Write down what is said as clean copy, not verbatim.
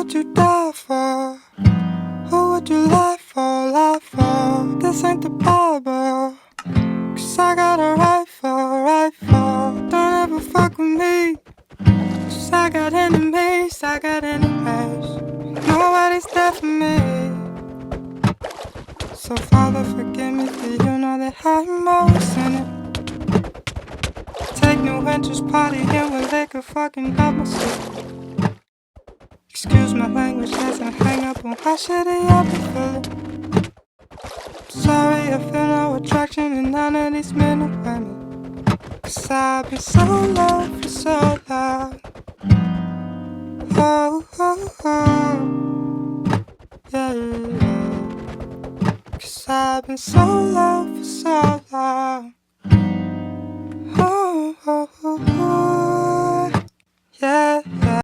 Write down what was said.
would you die for? Who would you lie for, lie for? This ain't the Bible, 'cause I got a rifle, rifle. Don't ever fuck with me, 'cause I got enemies, I got enemies. Nobody's there for me. So Father, forgive me, for you know that I'm always in it. Take no interest, party here where they could fucking help myself. Excuse my language, let's not hang up on how shitty I've been feeling. Sorry, I feel no attraction in none of these men or women, 'cause I've been so low for so long. Oh, oh, oh, yeah, yeah. 'Cause I've been so low for so long. Oh, oh, oh, oh, yeah.